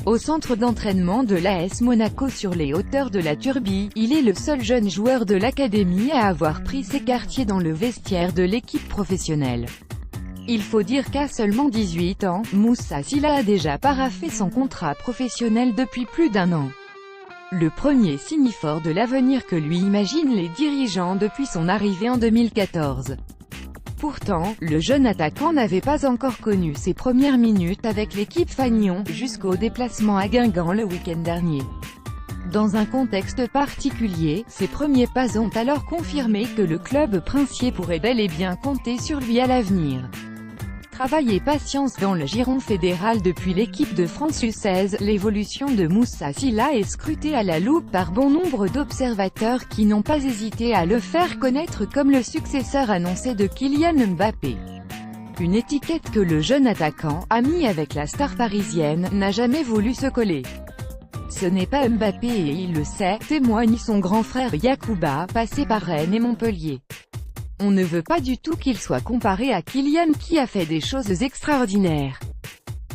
Au centre d'entraînement de l'AS Monaco sur les hauteurs de la Turbie, il est le seul jeune joueur de l'académie à avoir pris ses quartiers dans le vestiaire de l'équipe professionnelle. Il faut dire qu'à seulement 18 ans, Moussa Sylla a déjà paraphé son contrat professionnel depuis plus d'un an. Le premier signe fort de l'avenir que lui imaginent les dirigeants depuis son arrivée en 2014. Pourtant, le jeune attaquant n'avait pas encore connu ses premières minutes avec l'équipe Fagnon, jusqu'au déplacement à Guingamp le week-end dernier. Dans un contexte particulier, ses premiers pas ont alors confirmé que le club princier pourrait bel et bien compter sur lui à l'avenir. Travail et patience dans le giron fédéral depuis l'équipe de France U16, l'évolution de Moussa Sylla est scrutée à la loupe par bon nombre d'observateurs qui n'ont pas hésité à le faire connaître comme le successeur annoncé de Kylian Mbappé. Une étiquette que le jeune attaquant, ami avec la star parisienne, n'a jamais voulu se coller. Ce n'est pas Mbappé et il le sait, témoigne son grand frère Yacouba, passé par Rennes et Montpellier. On ne veut pas du tout qu'il soit comparé à Kylian qui a fait des choses extraordinaires.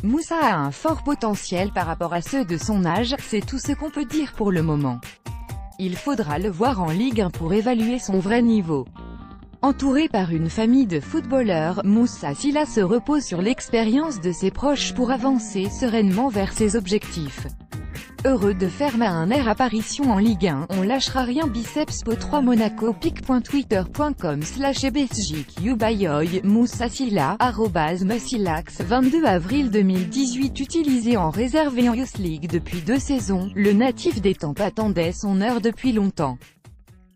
Moussa a un fort potentiel par rapport à ceux de son âge, c'est tout ce qu'on peut dire pour le moment. Il faudra le voir en Ligue 1 pour évaluer son vrai niveau. Entouré par une famille de footballeurs, Moussa Sylla se repose sur l'expérience de ses proches pour avancer sereinement vers ses objectifs. Heureux de faire un air apparition en Ligue 1, on lâchera rien. Biceps Po 3 Monaco pic.twitter.com/ebsjqbayoy Moussa Sylla @Musilax 22 avril 2018. Utilisé en réserve et en Youth League depuis 2 saisons, le natif d'Étampes attendait son heure depuis longtemps.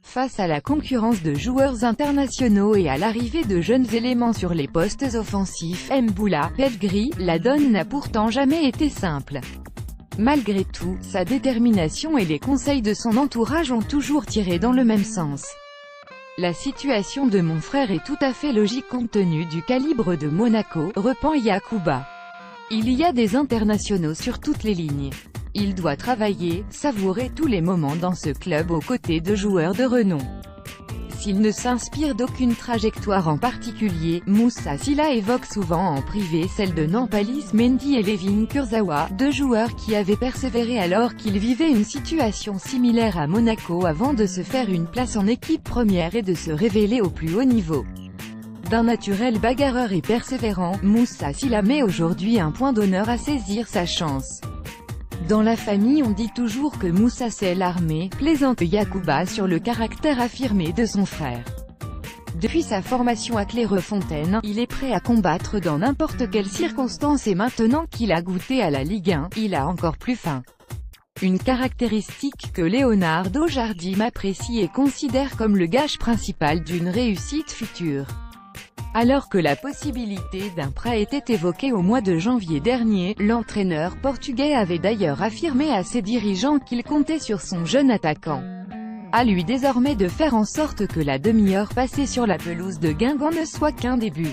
Face à la concurrence de joueurs internationaux et à l'arrivée de jeunes éléments sur les postes offensifs, Mboula, Pedgri, la donne n'a pourtant jamais été simple. Malgré tout, sa détermination et les conseils de son entourage ont toujours tiré dans le même sens. La situation de mon frère est tout à fait logique compte tenu du calibre de Monaco, repent Yacouba. Il y a des internationaux sur toutes les lignes. Il doit travailler, savourer tous les moments dans ce club aux côtés de joueurs de renom. S'il ne s'inspire d'aucune trajectoire en particulier, Moussa Sylla évoque souvent en privé celle de Nampalys Mendy et Layvin Kurzawa, 2 joueurs qui avaient persévéré alors qu'ils vivaient une situation similaire à Monaco avant de se faire une place en équipe première et de se révéler au plus haut niveau. D'un naturel bagarreur et persévérant, Moussa Sylla met aujourd'hui un point d'honneur à saisir sa chance. Dans la famille on dit toujours que Moussa c'est l'armée, plaisante Yacouba sur le caractère affirmé de son frère. Depuis sa formation à Clairefontaine, il est prêt à combattre dans n'importe quelle circonstance et maintenant qu'il a goûté à la Ligue 1, il a encore plus faim. Une caractéristique que Leonardo Jardim apprécie et considère comme le gage principal d'une réussite future. Alors que la possibilité d'un prêt était évoquée au mois de janvier dernier, l'entraîneur portugais avait d'ailleurs affirmé à ses dirigeants qu'il comptait sur son jeune attaquant. À lui désormais de faire en sorte que la demi-heure passée sur la pelouse de Guingamp ne soit qu'un début.